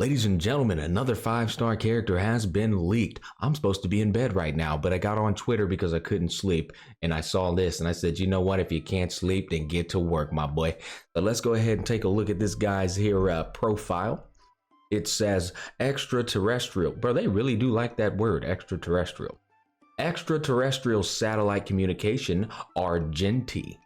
Ladies and gentlemen, another 5-star character has been leaked. I'm supposed to be in bed right now, but I got on Twitter because I couldn't sleep, and I saw this, and I said, you know what? If you can't sleep, then get to work, my boy. So let's go ahead and take a look at this guy's here profile. It says extraterrestrial. Bro, they really do like that word, extraterrestrial. Extraterrestrial satellite communication, Argenti.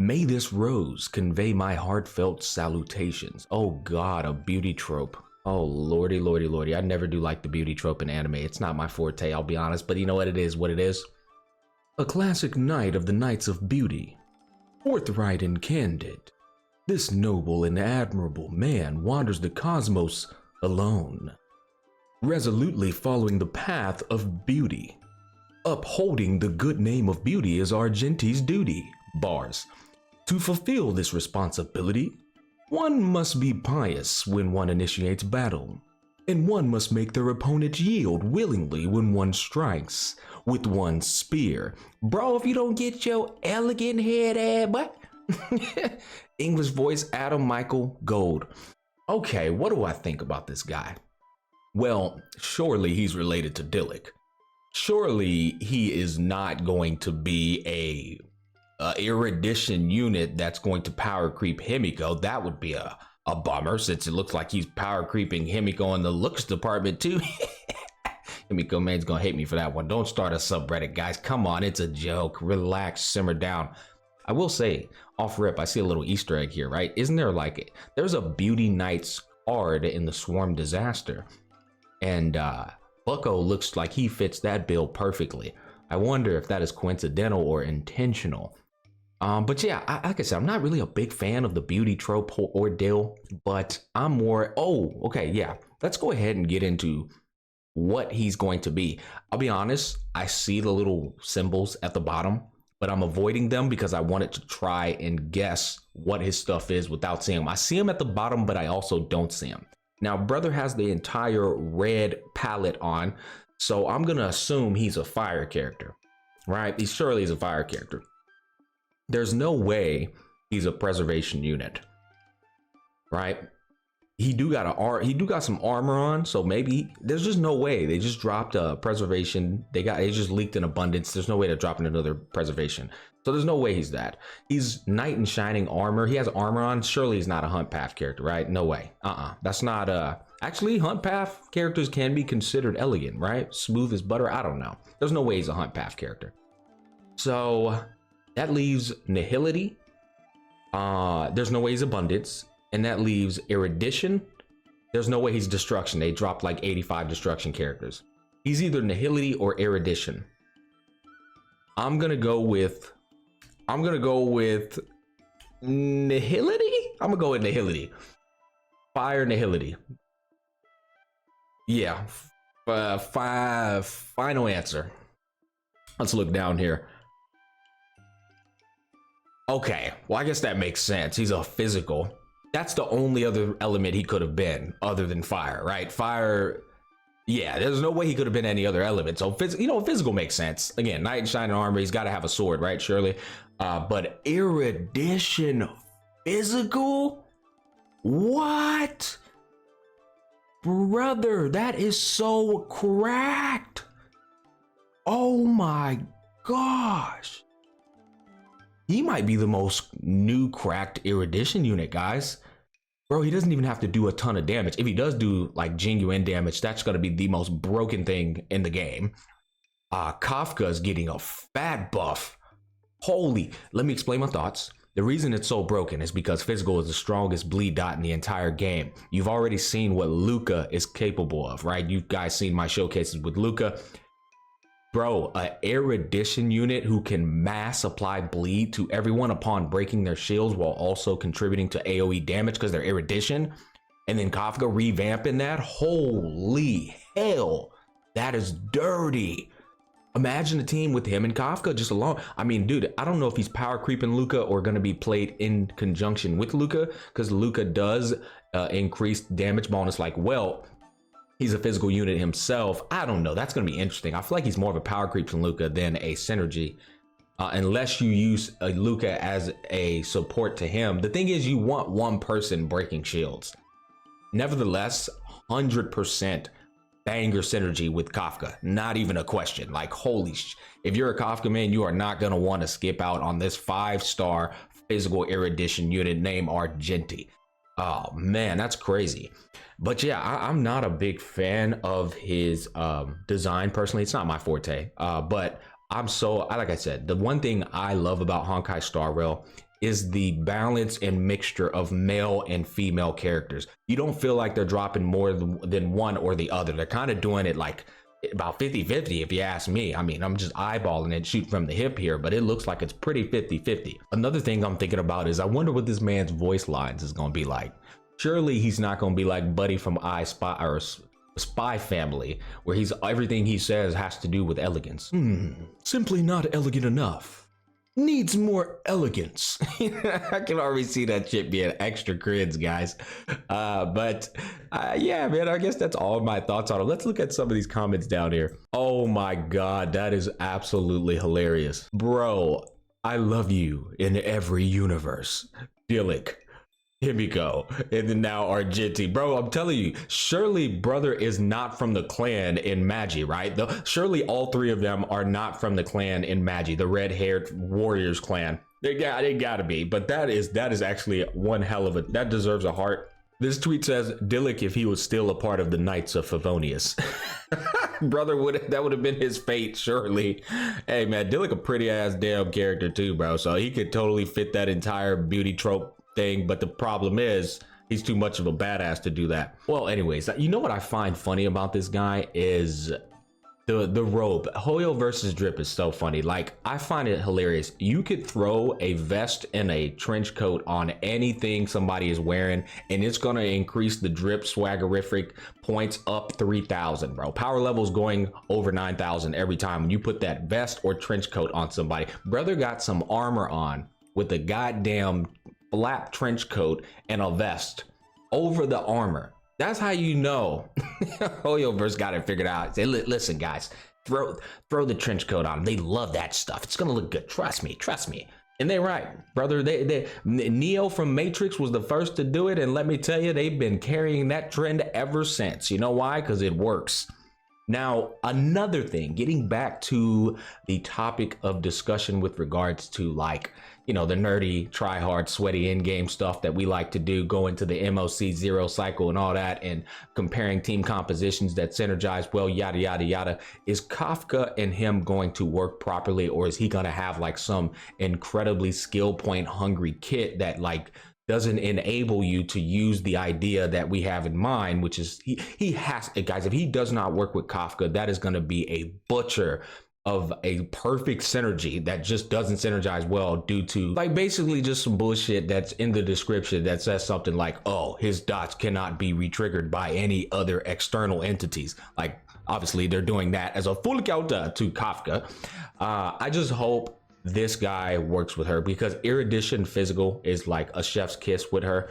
May this rose convey my heartfelt salutations. Oh God, a beauty trope. Oh lordy, lordy, lordy. I never do like the beauty trope in anime. It's not my forte, I'll be honest, but you know what it is, A classic knight of the Knights of Beauty. Forthright and candid. This noble and admirable man wanders the cosmos alone, resolutely following the path of beauty. Upholding the good name of beauty is Argenti's duty. Bars. To fulfill this responsibility, one must be pious when one initiates battle, and one must make their opponent yield willingly when one strikes with one's spear. Bro, if you don't get your elegant head, what? English voice, Adam Michael Gold. Okay, what do I think about this guy? Well, surely he's related to Dillick. Surely he is not going to be a Erudition unit that's going to power creep Himiko. That would be a bummer, since it looks like he's power creeping Himiko in the looks department too. Himiko man's gonna hate me for that one. Don't start a subreddit, guys. Come on, it's a joke. Relax, simmer down. I will say, off rip, I see a little Easter egg here, right? Isn't there there's a Beauty Knights card in the Swarm Disaster, and Bucko looks like he fits that bill perfectly. I wonder if that is coincidental or intentional. But yeah, like I said, I'm not really a big fan of the beauty trope ordeal, but I'm more, okay, yeah. Let's go ahead and get into what he's going to be. I'll be honest, I see the little symbols at the bottom, but I'm avoiding them because I wanted to try and guess what his stuff is without seeing him. I see him at the bottom, but I also don't see him. Now, brother has the entire red palette on, so I'm gonna assume he's a fire character, right? He surely is a fire character. There's no way he's a preservation unit, right? He do got some armor on, so maybe there's just no way. They just dropped a preservation. They just leaked in abundance. There's no way to drop in another preservation. So there's no way he's that. He's knight in shining armor. He has armor on. Surely he's not a hunt path character, right? No way. That's not actually, hunt path characters can be considered elegant, right? Smooth as butter. I don't know. There's no way he's a hunt path character. So that leaves nihility. There's no way he's abundance. And that leaves erudition. There's no way he's destruction. They dropped like 85 destruction characters. He's either nihility or erudition. I'm gonna go with nihility. I'm gonna go with nihility. Fire nihility. Yeah. Final answer. Let's look down here. Okay, well, I guess that makes sense. He's a physical. That's the only other element he could have been other than fire, right? Fire, yeah, there's no way he could have been any other element. So, physical makes sense. Again, knight in shining armor, he's got to have a sword, right? Surely. But erudition physical? What? Brother, that is so cracked. Oh my gosh. He might be the most new cracked erudition unit, guys. Bro, he doesn't even have to do a ton of damage. If he does do like genuine damage, that's going to be the most broken thing in the game. Kafka's getting a fat buff. Let me explain my thoughts. The reason it's so broken is because physical is the strongest bleed dot in the entire game. You've already seen what Luca is capable of, right? You guys seen my showcases with Luca. Bro, an erudition unit who can mass apply bleed to everyone upon breaking their shields while also contributing to AoE damage because they're erudition, and then Kafka revamping that. Holy hell, that is dirty. Imagine a team with him and Kafka just alone. I mean, dude, I don't know if he's power creeping Luca or going to be played in conjunction with Luca, because Luca does increase damage bonus like well. He's a physical unit himself. I don't know. That's going to be interesting. I feel like he's more of a power creep than Luca than a synergy. Unless you use Luca as a support to him. The thing is, you want one person breaking shields. Nevertheless, 100% banger synergy with Kafka. Not even a question. Like, if you're a Kafka man, you are not going to want to skip out on this 5-star physical Erudition unit named Argenti. Oh man, that's crazy. But yeah, I'm not a big fan of his design personally. It's not my forte. But like I said, the one thing I love about Honkai Star Rail is the balance and mixture of male and female characters. You don't feel like they're dropping more than one or the other. They're kind of doing it like about 50-50 if you ask me. I mean, I'm just eyeballing it, shooting from the hip here, but it looks like it's pretty 50-50. Another thing I'm thinking about is I wonder what this man's voice lines is going to be like. Surely he's not going to be like Buddy from I Spy or Spy Family, where everything he says has to do with elegance. Simply not elegant enough. Needs more elegance. I can already see that shit being extra cringe, guys. Yeah, man, I guess that's all of my thoughts on it. Let's look at some of these comments down here. Oh my God, that is absolutely hilarious. Bro, I love you in every universe. Dillik. Himiko, and then now Argenti. Bro, I'm telling you, surely brother is not from the clan in Magi, right? Surely all three of them are not from the clan in Magi, the red-haired warriors clan. They gotta be, but that is actually one hell of that deserves a heart. This tweet says, Dillik if he was still a part of the Knights of Favonius. Brother, that would have been his fate, surely. Hey man, Dillik a pretty ass damn character too, bro, so he could totally fit that entire beauty trope thing, but the problem is he's too much of a badass to do that. Well, anyways, you know what I find funny about this guy is the robe. Hoyo versus Drip is so funny. Like, I find it hilarious. You could throw a vest and a trench coat on anything somebody is wearing, and it's gonna increase the Drip swaggerific points up 3,000, bro. Power levels going over 9,000 every time when you put that vest or trench coat on somebody. Brother got some armor on with a goddamn black trench coat and a vest over the armor. That's how you know Hoyoverse got it figured out. Say, listen guys, throw the trench coat on. They love that stuff. It's gonna look good. Trust me. And they're right, brother. Neo from Matrix was the first to do it, and let me tell you, they've been carrying that trend ever since. You know why? Because it works. Now, another thing, getting back to the topic of discussion with regards to, like, you know, the nerdy, try hard, sweaty in-game stuff that we like to do, go into the MOC zero cycle and all that, and comparing team compositions that synergize well, yada, yada, yada. Is Kafka and him going to work properly, or is he going to have like some incredibly skill point hungry kit that like doesn't enable you to use the idea that we have in mind, which is he has, guys, if he does not work with Kafka, that is going to be a butcher of a perfect synergy that just doesn't synergize well due to like basically just some bullshit that's in the description that says something like, oh, his dots cannot be retriggered by any other external entities. Like, obviously they're doing that as a full counter to Kafka. I just hope this guy works with her, because Erudition physical is like a chef's kiss with her.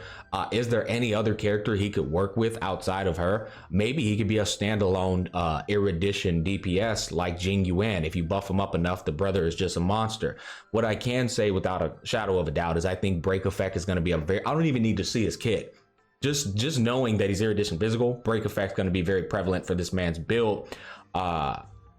Is there any other character he could work with outside of her? Maybe he could be a standalone Erudition DPS like Jing Yuan. If you buff him up enough, the brother is just a monster. What I can say without a shadow of a doubt is I think Break Effect is going to be I don't even need to see his kit. Just knowing that he's Erudition physical, Break Effect is going to be very prevalent for this man's build.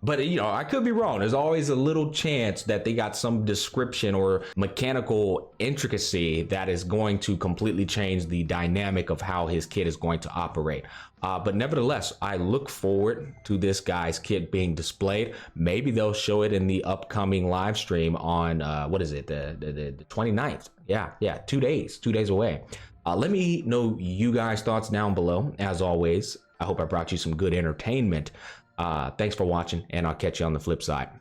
But, you know, I could be wrong. There's always a little chance that they got some description or mechanical intricacy that is going to completely change the dynamic of how his kit is going to operate. But nevertheless, I look forward to this guy's kit being displayed. Maybe they'll show it in the upcoming live stream on, what is it, the 29th? Yeah, 2 days away. Let me know you guys' thoughts down below. As always, I hope I brought you some good entertainment. Thanks for watching, and I'll catch you on the flip side.